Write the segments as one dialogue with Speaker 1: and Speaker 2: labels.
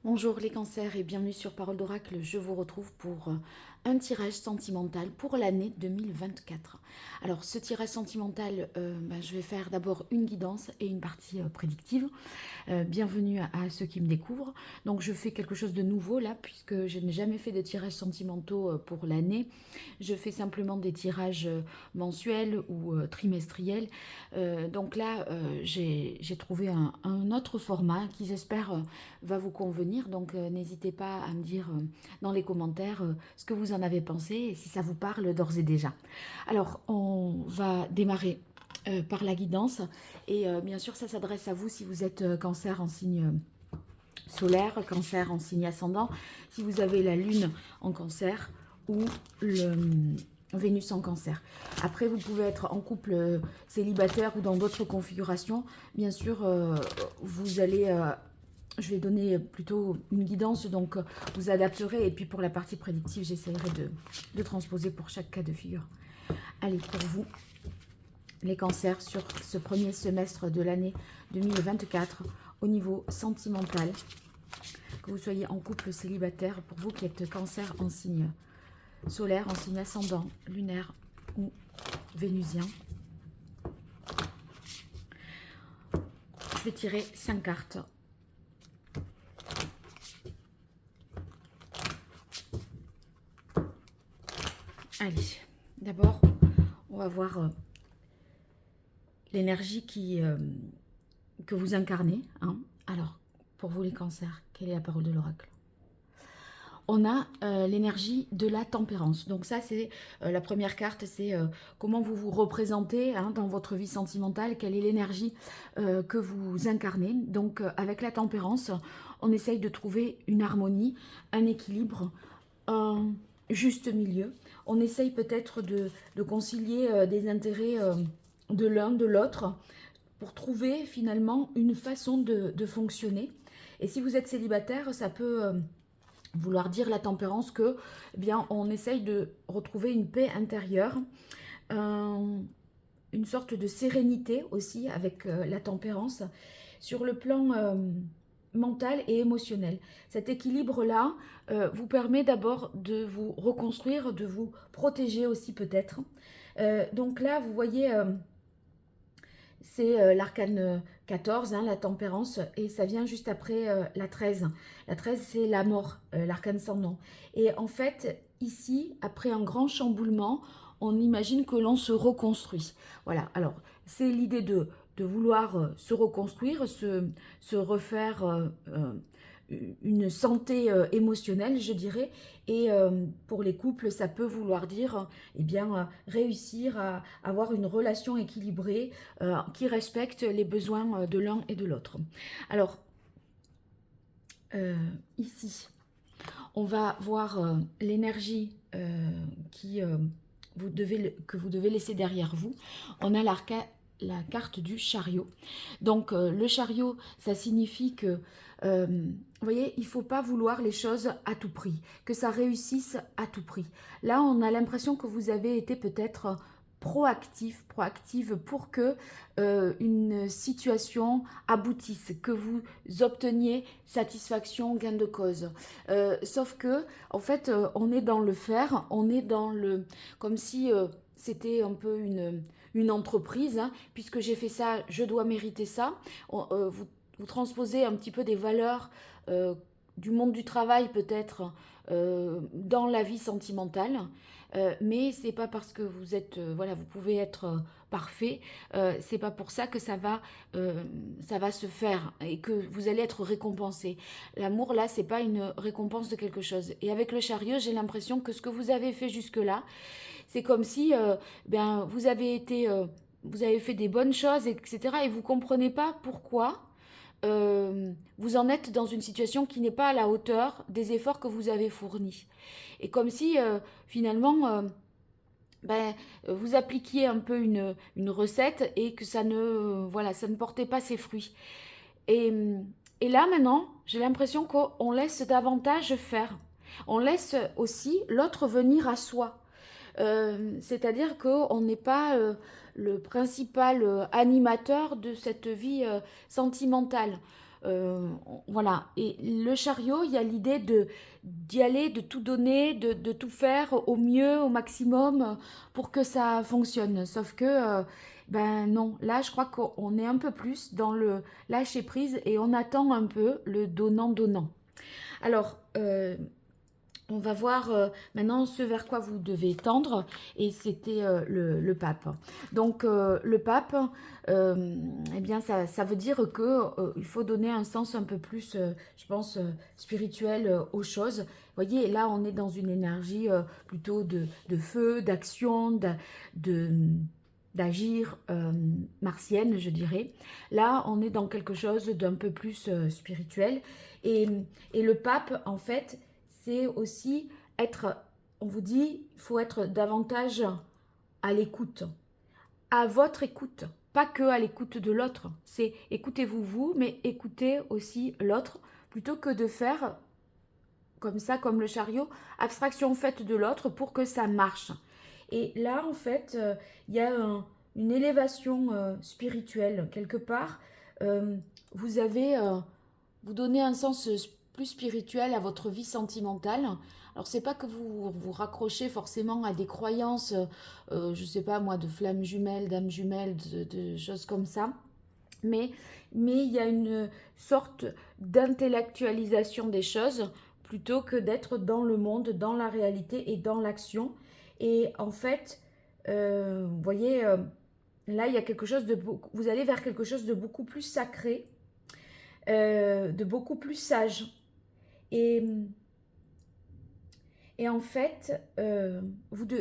Speaker 1: Bonjour les cancers et bienvenue sur Parole d'Oracle. Je vous retrouve pour un tirage sentimental pour l'année 2024. Alors ce tirage sentimental, je vais faire d'abord une guidance et une partie prédictive. Bienvenue à ceux qui me découvrent. Donc je fais quelque chose de nouveau là puisque je n'ai jamais fait de tirages sentimentaux pour l'année. Je fais simplement des tirages mensuels ou trimestriels. Donc là j'ai trouvé un autre format qui j'espère va vous convenir. Donc n'hésitez pas à me dire dans les commentaires ce que vous en avez pensé et si ça vous parle d'ores et déjà. Alors on va démarrer par la guidance et bien sûr ça s'adresse à vous si vous êtes cancer en signe solaire, cancer en signe ascendant, si vous avez la lune en cancer ou le Vénus en cancer. Après, vous pouvez être en couple célibataire ou dans d'autres configurations. Bien sûr, vous allez je vais donner plutôt une guidance, donc vous adapterez. Et puis pour la partie prédictive, j'essaierai de transposer pour chaque cas de figure. Allez, pour vous, les cancers, sur ce premier semestre de l'année 2024, au niveau sentimental, que vous soyez en couple célibataire, pour vous qui êtes cancer en signe solaire, en signe ascendant, lunaire ou vénusien, je vais tirer 5 cartes. Allez, d'abord, on va voir l'énergie que vous incarnez. Hein. Alors, pour vous les cancers, quelle est la parole de l'oracle? On a l'énergie de la tempérance. Donc ça, c'est la première carte, c'est comment vous vous représentez dans votre vie sentimentale, quelle est l'énergie que vous incarnez. Donc avec la tempérance, on essaye de trouver une harmonie, un équilibre, un juste milieu. On essaye peut-être de concilier des intérêts de l'un, de l'autre, pour trouver finalement une façon de fonctionner. Et si vous êtes célibataire, ça peut vouloir dire la tempérance que, eh bien, on essaye de retrouver une paix intérieure, une sorte de sérénité aussi avec la tempérance sur le plan mental et émotionnel. Cet équilibre-là vous permet d'abord de vous reconstruire, de vous protéger aussi peut-être. Donc là, vous voyez, c'est l'arcane 14, la tempérance, et ça vient juste après la 13. La 13, c'est la mort, l'arcane sans nom. Et en fait, ici, après un grand chamboulement, on imagine que l'on se reconstruit. Voilà, alors c'est l'idée de vouloir se reconstruire, se refaire une santé émotionnelle, je dirais. Et pour les couples, ça peut vouloir dire eh bien, réussir à avoir une relation équilibrée qui respecte les besoins de l'un et de l'autre. Alors, ici, on va voir l'énergie que vous devez laisser derrière vous. On a la carte du chariot. Donc le chariot, ça signifie que, vous voyez, il ne faut pas vouloir les choses à tout prix, que ça réussisse à tout prix. Là, on a l'impression que vous avez été peut-être proactive pour que une situation aboutisse, que vous obteniez satisfaction, gain de cause. Sauf que, en fait, on est dans le faire, on est dans le... comme si c'était un peu une entreprise, puisque j'ai fait ça, je dois mériter ça. Vous transposez un petit peu des valeurs du monde du travail peut-être dans la vie sentimentale. Mais c'est pas parce que vous êtes voilà, vous pouvez être parfait, c'est pas pour ça que ça va se faire et que vous allez être récompensé. L'amour là, c'est pas une récompense de quelque chose. Et avec le chariot, j'ai l'impression que ce que vous avez fait jusque là, c'est comme si vous avez fait des bonnes choses, etc. Et vous comprenez pas pourquoi vous en êtes dans une situation qui n'est pas à la hauteur des efforts que vous avez fournis. Et comme si finalement vous appliquiez un peu une recette et que ça ne portait pas ses fruits. Et, et là maintenant, j'ai l'impression qu'on laisse davantage faire. On laisse aussi l'autre venir à soi. C'est-à-dire qu'on n'est pas le principal animateur de cette vie sentimentale. Voilà. Et le chariot, il y a l'idée d'y aller, de tout donner, de tout faire au mieux, au maximum, pour que ça fonctionne. Sauf que, ben non, là, je crois qu'on est un peu plus dans le lâcher prise et on attend un peu le donnant-donnant. Alors, on va voir maintenant ce vers quoi vous devez tendre, et c'était le pape. Donc le pape, eh bien ça veut dire que il faut donner un sens un peu plus, je pense, spirituel aux choses. Vous voyez, là on est dans une énergie plutôt de feu, d'action, de d'agir martienne, je dirais. Là, on est dans quelque chose d'un peu plus spirituel. Et, et le pape, en fait, c'est aussi être, on vous dit, il faut être davantage à l'écoute, à votre écoute, pas que à l'écoute de l'autre. C'est écoutez-vous vous, mais écoutez aussi l'autre, plutôt que de faire comme ça, comme le chariot, abstraction faite de l'autre pour que ça marche. Et là, en fait, il y a une élévation spirituelle quelque part. Euh, vous avez, vous donnez un sens plus spirituel à votre vie sentimentale. Alors, c'est pas que vous vous raccrochez forcément à des croyances, je sais pas moi, de flammes jumelles, d'âmes jumelles, de choses comme ça. Mais, mais il y a une sorte d'intellectualisation des choses plutôt que d'être dans le monde, dans la réalité et dans l'action. Et en fait, vous voyez, là, il y a quelque chose de vous allez vers quelque chose de beaucoup plus sacré, de beaucoup plus sage. Et, et en fait,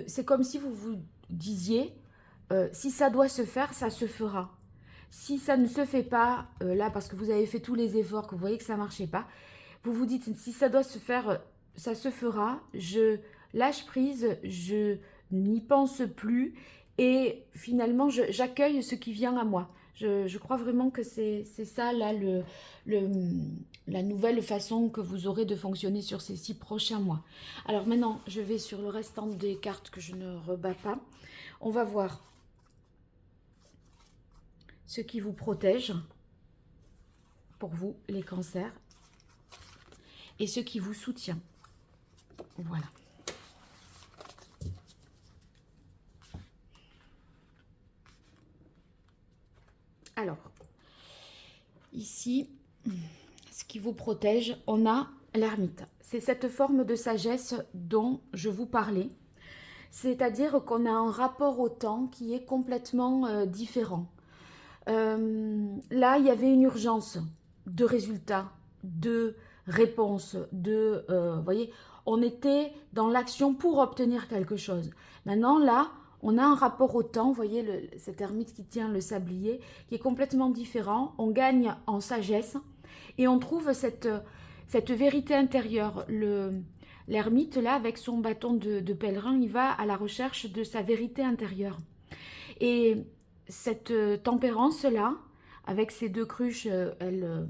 Speaker 1: c'est comme si vous vous disiez, si ça doit se faire, ça se fera. Si ça ne se fait pas, là, parce que vous avez fait tous les efforts, que vous voyez que ça ne marchait pas, vous vous dites, si ça doit se faire, ça se fera. Je lâche prise, je n'y pense plus. Et finalement, j'accueille ce qui vient à moi. Je crois vraiment que c'est ça, là, le, la nouvelle façon que vous aurez de fonctionner sur ces 6 prochains mois. Alors maintenant, je vais sur le restant des cartes que je ne rebats pas. On va voir ce qui vous protège pour vous, les cancers, et ce qui vous soutient. Voilà. Alors, ici, ce qui vous protège, on a l'ermite. C'est cette forme de sagesse dont je vous parlais. C'est-à-dire qu'on a un rapport au temps qui est complètement différent. Là, il y avait une urgence de résultats, de réponses, vous voyez, on était dans l'action pour obtenir quelque chose. Maintenant, là, on a un rapport au temps, vous voyez, cet ermite qui tient le sablier, qui est complètement différent. On gagne en sagesse et on trouve cette vérité intérieure. L'ermite, là, avec son bâton de pèlerin, il va à la recherche de sa vérité intérieure. Et cette tempérance-là, avec ces 2 cruches, elle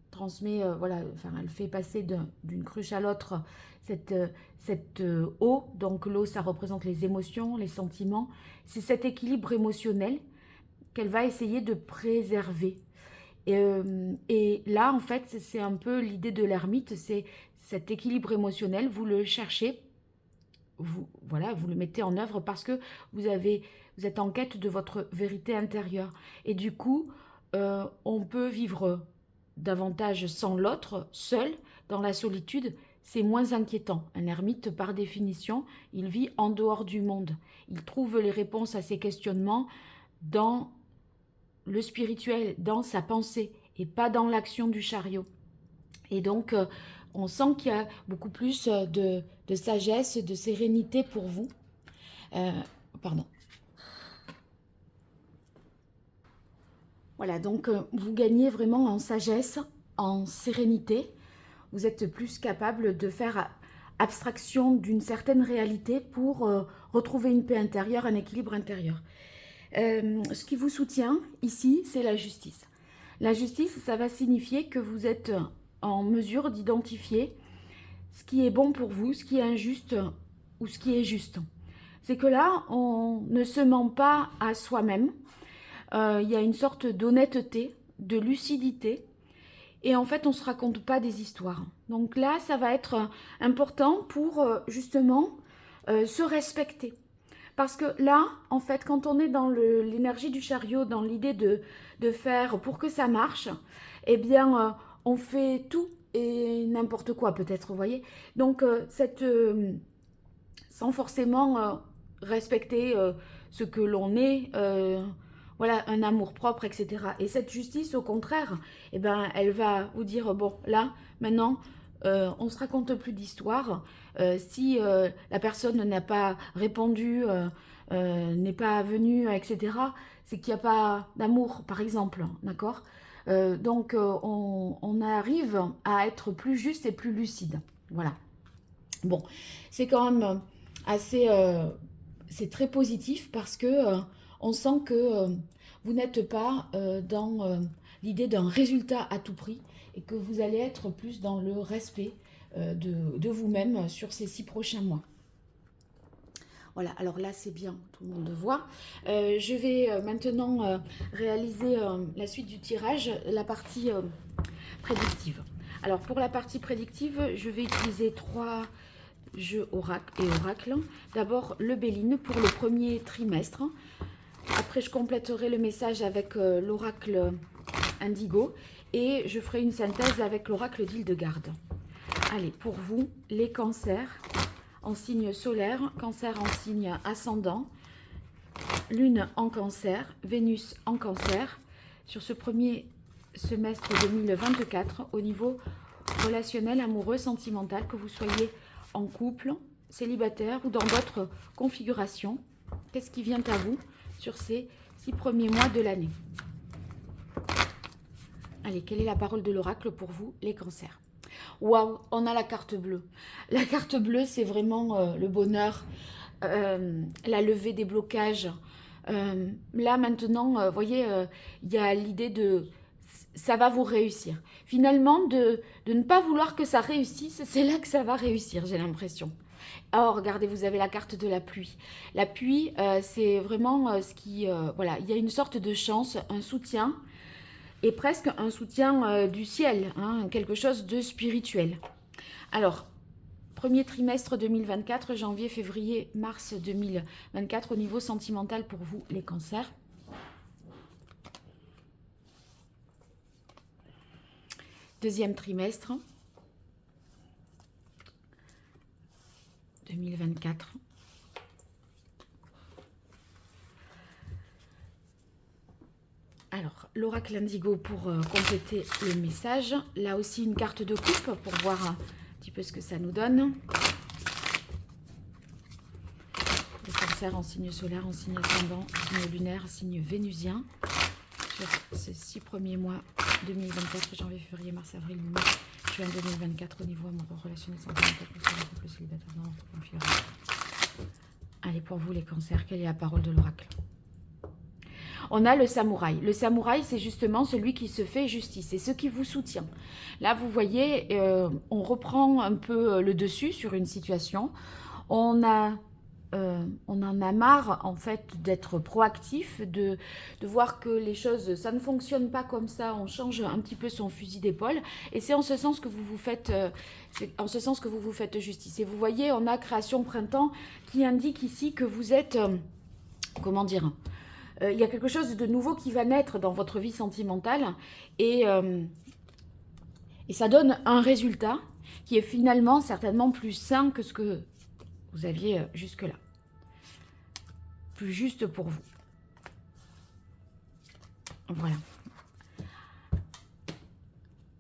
Speaker 1: transmet, voilà, enfin, elle fait passer d'une cruche à l'autre cette eau. Donc l'eau, ça représente les émotions, les sentiments. C'est cet équilibre émotionnel qu'elle va essayer de préserver. Et là, en fait, c'est un peu l'idée de l'ermite, c'est cet équilibre émotionnel, vous le cherchez, voilà, vous le mettez en œuvre parce que vous êtes en quête de votre vérité intérieure. Et du coup, on peut vivre davantage sans l'autre, seul, dans la solitude. C'est moins inquiétant. Un ermite, par définition, il vit en dehors du monde. Il trouve les réponses à ses questionnements dans le spirituel, dans sa pensée, et pas dans l'action du chariot. Et donc, on sent qu'il y a beaucoup plus de sagesse, de sérénité pour vous. Pardon. Voilà, donc vous gagnez vraiment en sagesse, en sérénité. Vous êtes plus capable de faire abstraction d'une certaine réalité pour retrouver une paix intérieure, un équilibre intérieur. Ce qui vous soutient ici, c'est la justice. La justice, ça va signifier que vous êtes en mesure d'identifier ce qui est bon pour vous, ce qui est injuste ou ce qui est juste. C'est que là, on ne se ment pas à soi-même. Il y a une sorte d'honnêteté, de lucidité. et en fait, on ne se raconte pas des histoires. Donc là, ça va être important pour justement se respecter. Parce que là, en fait, quand on est dans l'énergie du chariot, dans l'idée de faire pour que ça marche, eh bien, on fait tout et n'importe quoi peut-être, vous voyez. Donc, sans forcément respecter ce que l'on est, voilà, un amour-propre, etc. Et cette justice, au contraire, eh ben, elle va vous dire, bon, là, maintenant, on ne se raconte plus d'histoire. Si la personne n'a pas répondu, n'est pas venue, etc., c'est qu'il n'y a pas d'amour, par exemple, d'accord. Donc, on arrive à être plus juste et plus lucide. Voilà. Bon, c'est quand même assez... c'est très positif parce que on sent que vous n'êtes pas dans l'idée d'un résultat à tout prix et que vous allez être plus dans le respect de vous-même sur ces 6 prochains mois. Voilà, alors là c'est bien, tout le monde voit. Je vais maintenant réaliser la suite du tirage, la partie prédictive. Alors pour la partie prédictive, je vais utiliser 3 jeux oracle et oracle. D'abord le Béline pour le premier trimestre. Après je compléterai le message avec l'oracle Indigo et je ferai une synthèse avec l'oracle d'Hildegarde. Allez, pour vous, les cancers en signe solaire, cancer en signe ascendant, lune en cancer, Vénus en cancer, sur ce premier semestre 2024 au niveau relationnel, amoureux, sentimental, que vous soyez en couple, célibataire ou dans d'autres configurations. Qu'est-ce qui vient à vous sur ces 6 premiers mois de l'année? Allez, quelle est la parole de l'oracle pour vous, les cancers? Waouh, on a la carte bleue. La carte bleue, c'est vraiment le bonheur, la levée des blocages. Là, maintenant, vous voyez, il y a l'idée de ça va vous réussir. Finalement, de ne pas vouloir que ça réussisse, c'est là que ça va réussir, j'ai l'impression. Oh, regardez, vous avez la carte de la pluie. La pluie, c'est vraiment ce qui... voilà, il y a une sorte de chance, un soutien, et presque un soutien du ciel, hein, quelque chose de spirituel. Alors, premier trimestre 2024, janvier, février, mars 2024, au niveau sentimental pour vous, les cancers. Deuxième trimestre 2024. Alors, l'oracle indigo pour compléter le message. Là aussi, une carte de coupe pour voir un petit peu ce que ça nous donne. Le cancer en signe solaire, en signe ascendant, signe lunaire, signe vénusien. Sur ces 6 premiers mois 2024, janvier, février, mars, avril, mai, juin 2024, au niveau amoureux, relationnel, sentimental, couple célibataire, dans votre configuration. Allez, pour vous les cancers, quelle est la parole de l'oracle? On a le samouraï. Le samouraï, c'est justement celui qui se fait justice, c'est ce qui vous soutient. Là, vous voyez, on reprend un peu le dessus sur une situation. On en a marre, en fait, d'être proactif, de voir que les choses, ça ne fonctionne pas comme ça. On change un petit peu son fusil d'épaule. Et c'est en ce sens que vous vous faites, justice. Et vous voyez, on a création printemps qui indique ici que vous êtes, comment dire, il y a quelque chose de nouveau qui va naître dans votre vie sentimentale et ça donne un résultat qui est finalement certainement plus sain que ce que vous aviez jusque-là. Plus juste pour vous. Voilà.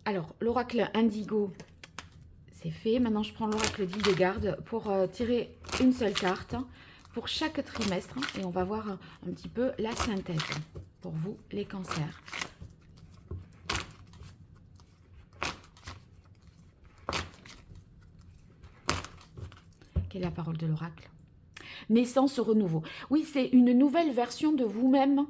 Speaker 1: Alors, l'oracle indigo, c'est fait. Maintenant, je prends l'oracle d'Hildegarde pour tirer une seule carte pour chaque trimestre et on va voir un petit peu la synthèse pour vous les cancers. Quelle est la parole de l'oracle? Naissance, renouveau. Oui, c'est une nouvelle version de vous-même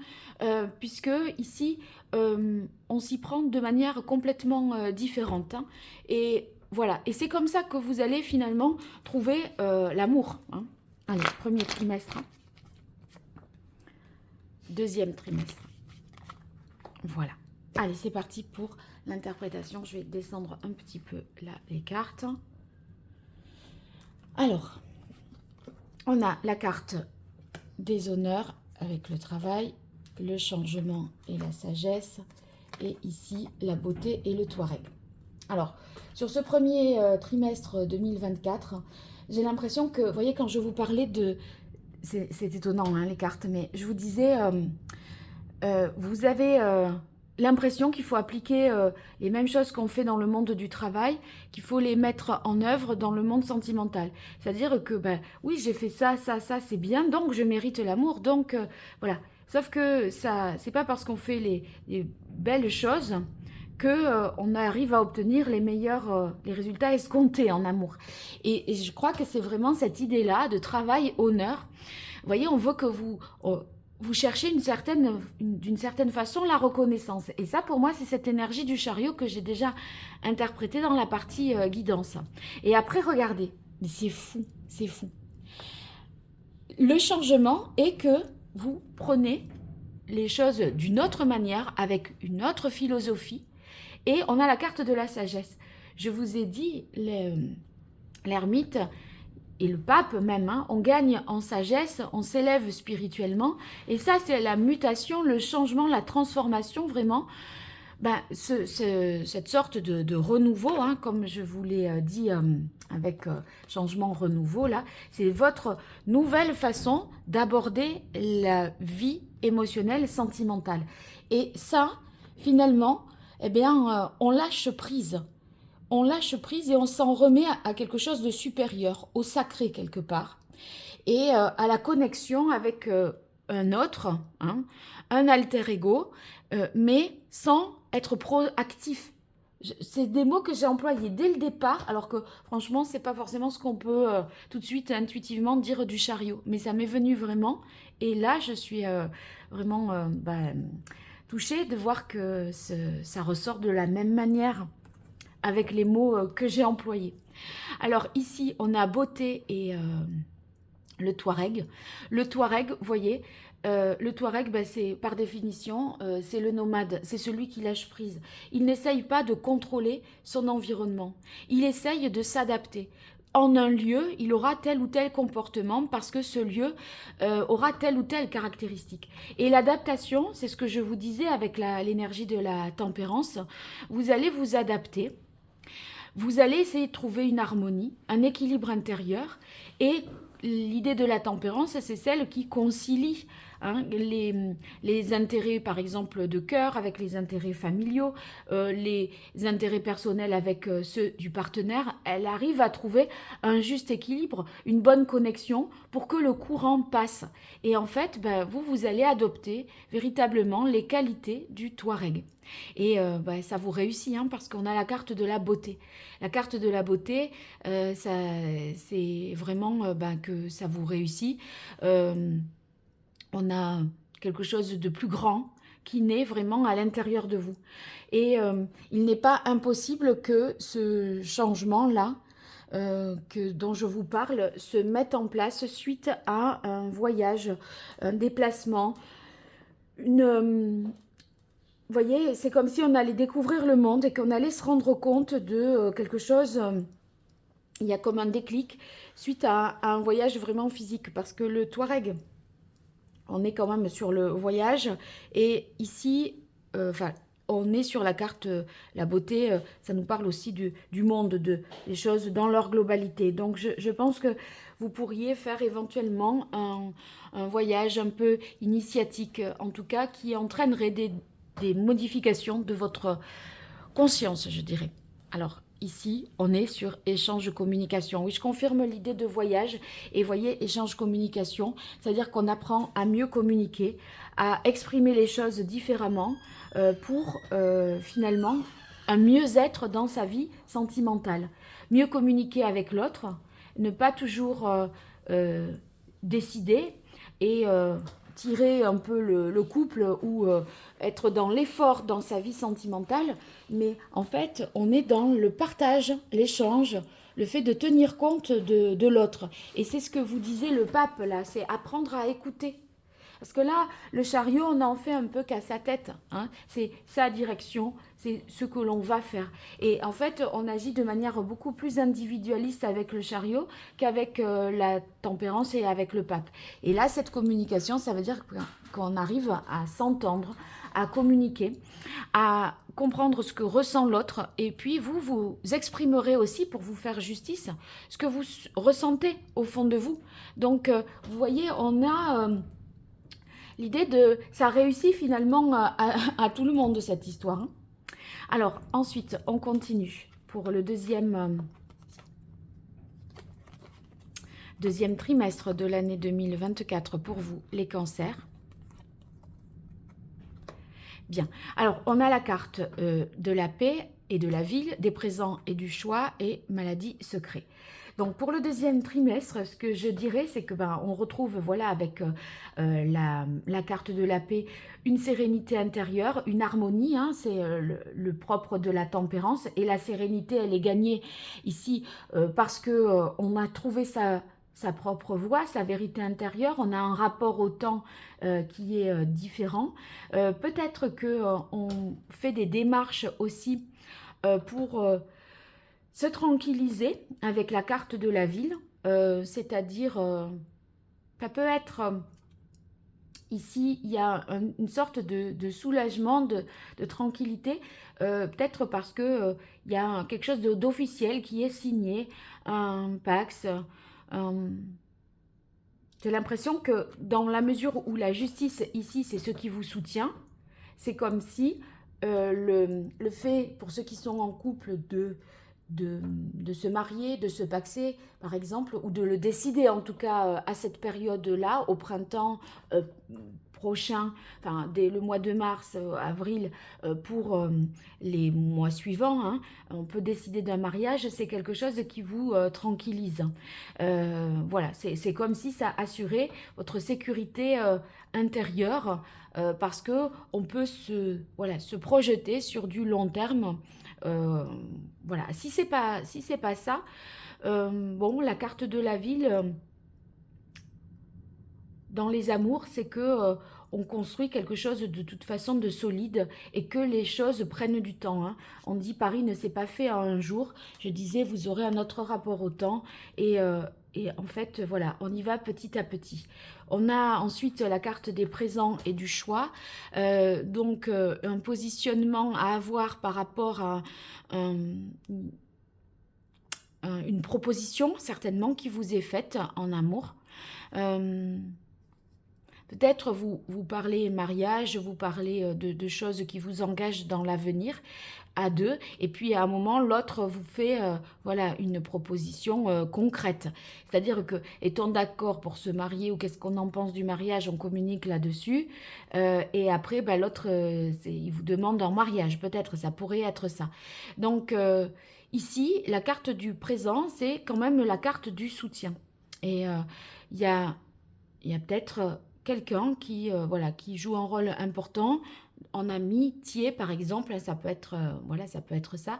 Speaker 1: puisque ici on s'y prend de manière complètement différente hein. Et voilà, et c'est comme ça que vous allez finalement trouver l'amour hein. Allez, premier trimestre. Deuxième trimestre. Voilà. Allez, c'est parti pour l'interprétation. Je vais descendre un petit peu là les cartes. Alors, on a la carte des honneurs avec le travail, le changement et la sagesse, et ici la beauté et le Touareg. Alors, sur ce premier trimestre 2024, j'ai l'impression que, vous voyez, quand je vous parlais de... C'est étonnant, hein, les cartes, mais je vous disais, vous avez l'impression qu'il faut appliquer les mêmes choses qu'on fait dans le monde du travail, qu'il faut les mettre en œuvre dans le monde sentimental. C'est-à-dire que, ben, oui, j'ai fait ça, c'est bien, donc je mérite l'amour, donc voilà. Sauf que ça, c'est pas parce qu'on fait les belles choses que on arrive à obtenir les meilleurs les résultats escomptés en amour. Et je crois que c'est vraiment cette idée-là de travail honneur. Vous voyez, on veut que vous cherchez d'une certaine façon la reconnaissance. Et ça, pour moi, c'est cette énergie du chariot que j'ai déjà interprétée dans la partie guidance. Et après, regardez, mais c'est fou, c'est fou. Le changement est que vous prenez les choses d'une autre manière, avec une autre philosophie, et on a la carte de la sagesse. Je vous ai dit, l'ermite et le pape même, hein, on gagne en sagesse, on s'élève spirituellement. Et ça, c'est la mutation, le changement, la transformation, vraiment. Ben, cette sorte de renouveau, hein, comme je vous l'ai dit avec changement renouveau, là, c'est votre nouvelle façon d'aborder la vie émotionnelle, sentimentale. Et ça, finalement, eh bien, on lâche prise. On lâche prise et on s'en remet à quelque chose de supérieur, au sacré quelque part, et à la connexion avec un autre, hein, un alter ego, mais sans être proactif. C'est des mots que j'ai employés dès le départ, alors que franchement, c'est pas forcément ce qu'on peut tout de suite intuitivement dire du chariot, mais ça m'est venu vraiment, et là, je suis vraiment touchée de voir que ça ressort de la même manière avec les mots que j'ai employés. Alors ici, on a beauté et le Touareg. Le Touareg, vous voyez, le Touareg, ben, c'est par définition, c'est le nomade, c'est celui qui lâche prise. Il n'essaye pas de contrôler son environnement. Il essaye de s'adapter. En un lieu, il aura tel ou tel comportement parce que ce lieu aura telle ou telle caractéristique. Et l'adaptation, c'est ce que je vous disais avec l'énergie de la tempérance, vous allez vous adapter. Vous allez essayer de trouver une harmonie, un équilibre intérieur, et l'idée de la tempérance, c'est celle qui concilie hein, les intérêts, par exemple, de cœur avec les intérêts familiaux, les intérêts personnels avec ceux du partenaire. Elle arrive à trouver un juste équilibre, une bonne connexion pour que le courant passe. Et en fait, ben, vous allez adopter véritablement les qualités du Touareg. Et ça vous réussit hein, parce qu'on a la carte de la beauté. La carte de la beauté, c'est vraiment que ça vous réussit. On a quelque chose de plus grand qui naît vraiment à l'intérieur de vous. Et il n'est pas impossible que ce changement-là, dont je vous parle, se mette en place suite à un voyage, un déplacement, vous voyez, c'est comme si on allait découvrir le monde et qu'on allait se rendre compte de quelque chose. Il y a comme un déclic suite à un voyage vraiment physique. Parce que le Touareg, on est quand même sur le voyage. Et ici, on est sur la carte, la beauté, ça nous parle aussi du monde, des choses dans leur globalité. Donc je pense que vous pourriez faire éventuellement un voyage un peu initiatique, en tout cas, qui entraînerait des modifications de votre conscience, je dirais. Alors, ici, on est sur échange-communication. Oui, je confirme l'idée de voyage. Et voyez, échange-communication, c'est-à-dire qu'on apprend à mieux communiquer, à exprimer les choses différemment pour finalement un mieux-être dans sa vie sentimentale. Mieux communiquer avec l'autre, ne pas toujours décider et tirer un peu le couple ou être dans l'effort dans sa vie sentimentale, mais en fait, on est dans le partage, l'échange, le fait de tenir compte de l'autre. Et c'est ce que vous disait le pape là, c'est apprendre à écouter. Parce que là, le chariot, on en fait un peu qu'à sa tête, hein. C'est sa direction, c'est ce que l'on va faire. Et en fait, on agit de manière beaucoup plus individualiste avec le chariot qu'avec la tempérance et avec le pape. Et là, cette communication, ça veut dire qu'on arrive à s'entendre, à communiquer, à comprendre ce que ressent l'autre, et puis vous exprimerez aussi, pour vous faire justice, ce que vous ressentez au fond de vous. Donc, vous voyez, on a l'idée de... Ça réussit finalement à tout le monde, cette histoire, hein. Alors, ensuite, on continue pour le deuxième trimestre de l'année 2024 pour vous, les cancers. Bien. Alors, on a la carte de la paix et de la ville, des présents et du choix et maladie secret. Donc, pour le deuxième trimestre, ce que je dirais, c'est que on retrouve, voilà, avec la carte de la paix, une sérénité intérieure, une harmonie, hein, c'est le propre de la tempérance. Et la sérénité, elle est gagnée ici parce que on a trouvé sa propre voie, sa vérité intérieure. On a un rapport au temps qui est différent. Peut-être qu'on fait des démarches aussi pour se tranquilliser avec la carte de la ville. C'est-à-dire, ça peut être... Ici, il y a une sorte de soulagement, de tranquillité, peut-être parce que il y a quelque chose d'officiel qui est signé, un Pax, j'ai l'impression que dans la mesure où la justice ici, c'est ce qui vous soutient, c'est comme si le fait, pour ceux qui sont en couple, de se marier, de se paxer, par exemple, ou de le décider en tout cas à cette période-là, au printemps prochain, enfin dès le mois de mars, avril, pour les mois suivants, hein, on peut décider d'un mariage, c'est quelque chose qui vous tranquillise. Voilà, c'est comme si ça assurait votre sécurité intérieure, parce que on peut se projeter sur du long terme. Voilà, si c'est pas ça, bon, la carte de la ville dans les amours, c'est que on construit quelque chose de toute façon de solide et que les choses prennent du temps, hein. On dit Paris ne s'est pas fait en un jour. Je disais, vous aurez un autre rapport au temps et en fait, voilà, on y va petit à petit. On a ensuite la carte des présents et du choix. Donc, un positionnement à avoir par rapport à une proposition, certainement, qui vous est faite en amour. Peut-être vous parlez mariage, vous parlez de choses qui vous engagent dans l'avenir à deux, et puis à un moment, l'autre vous fait voilà, une proposition concrète. C'est-à-dire que, est-on d'accord pour se marier ou qu'est-ce qu'on en pense du mariage, on communique là-dessus, et après, l'autre, il vous demande en mariage, peut-être, ça pourrait être ça. Donc, ici, la carte du présent, c'est quand même la carte du soutien. Et il y a peut-être quelqu'un voilà, qui joue un rôle important en amitié, par exemple, ça peut être, voilà, ça peut être ça,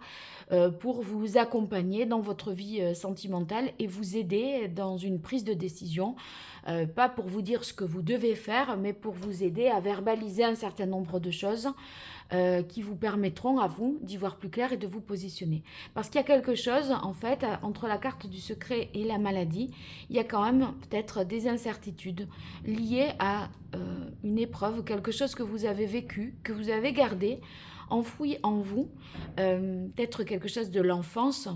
Speaker 1: pour vous accompagner dans votre vie sentimentale et vous aider dans une prise de décision, pas pour vous dire ce que vous devez faire, mais pour vous aider à verbaliser un certain nombre de choses qui vous permettront à vous d'y voir plus clair et de vous positionner. Parce qu'il y a quelque chose, en fait, entre la carte du secret et la maladie, il y a quand même peut-être des incertitudes liées à une épreuve, quelque chose que vous avez vécu, que vous avez gardé, enfoui en vous, peut-être quelque chose de l'enfance,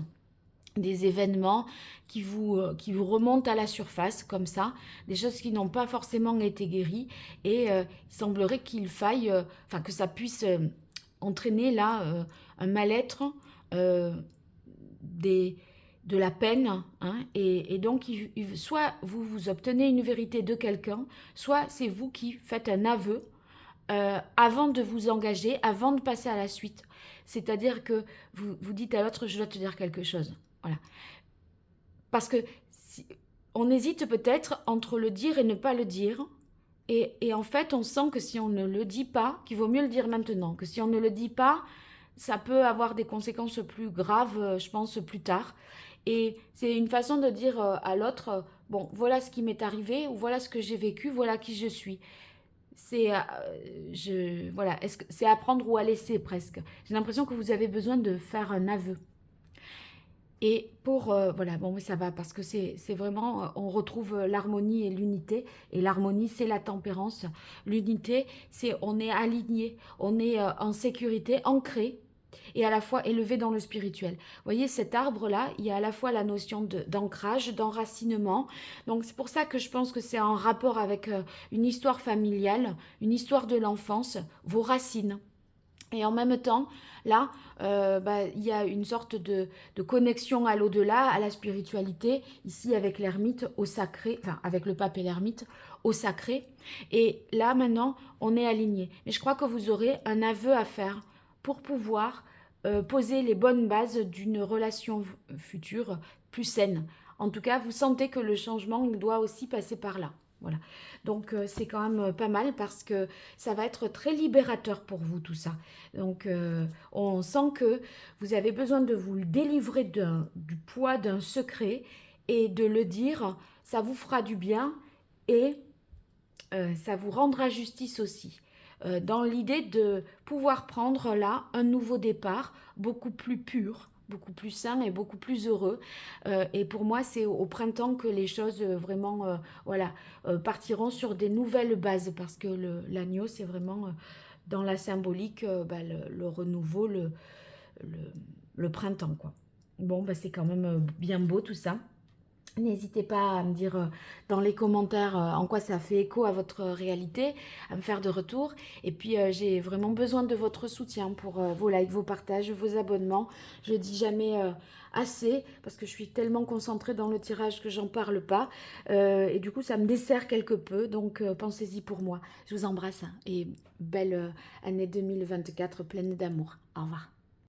Speaker 1: des événements qui vous remontent à la surface, comme ça, des choses qui n'ont pas forcément été guéries, et il semblerait qu'il faille, enfin que ça puisse entraîner là un mal-être, de la peine, hein, et donc soit vous obtenez une vérité de quelqu'un, soit c'est vous qui faites un aveu avant de vous engager, avant de passer à la suite. C'est-à-dire que vous dites à l'autre, je dois te dire quelque chose. Voilà. Parce que on hésite peut-être entre le dire et ne pas le dire. Et en fait, on sent que si on ne le dit pas, qu'il vaut mieux le dire maintenant. Que si on ne le dit pas, ça peut avoir des conséquences plus graves, je pense, plus tard. Et c'est une façon de dire à l'autre, bon, voilà ce qui m'est arrivé, ou voilà ce que j'ai vécu, voilà qui je suis. c'est, voilà, est-ce que c'est à prendre ou à laisser presque. J'ai l'impression que vous avez besoin de faire un aveu. Et pour, voilà, bon, oui, ça va, parce que c'est vraiment, on retrouve l'harmonie et l'unité. Et l'harmonie, c'est la tempérance. L'unité, c'est on est aligné, on est en sécurité, ancré, et à la fois élevé dans le spirituel. Vous voyez, cet arbre-là, il y a à la fois la notion d'ancrage, d'enracinement. Donc c'est pour ça que je pense que c'est en rapport avec une histoire familiale, une histoire de l'enfance, vos racines. Et en même temps, là, il y a une sorte de connexion à l'au-delà, à la spiritualité, ici avec l'ermite, au sacré, enfin avec le pape et l'ermite, au sacré. Et là, maintenant, on est aligné. Mais je crois que vous aurez un aveu à faire pour pouvoir poser les bonnes bases d'une relation future plus saine. En tout cas, vous sentez que le changement doit aussi passer par là. Voilà. Donc, c'est quand même pas mal parce que ça va être très libérateur pour vous tout ça. Donc, on sent que vous avez besoin de vous délivrer du poids d'un secret et de le dire. Ça vous fera du bien et ça vous rendra justice aussi. Dans l'idée de pouvoir prendre là un nouveau départ, beaucoup plus pur, beaucoup plus sain et beaucoup plus heureux. Et pour moi, c'est au printemps que les choses vraiment voilà, partiront sur des nouvelles bases parce que l'agneau, c'est vraiment dans la symbolique le renouveau, le, le printemps, quoi. Bon, bah, c'est quand même bien beau tout ça. N'hésitez pas à me dire dans les commentaires en quoi ça fait écho à votre réalité, à me faire de retour. Et puis j'ai vraiment besoin de votre soutien pour vos likes, vos partages, vos abonnements. Je ne dis jamais assez parce que je suis tellement concentrée dans le tirage que j'en parle pas. Et du coup ça me dessert quelque peu. Donc pensez-y pour moi. Je vous embrasse hein, et belle année 2024 pleine d'amour. Au revoir.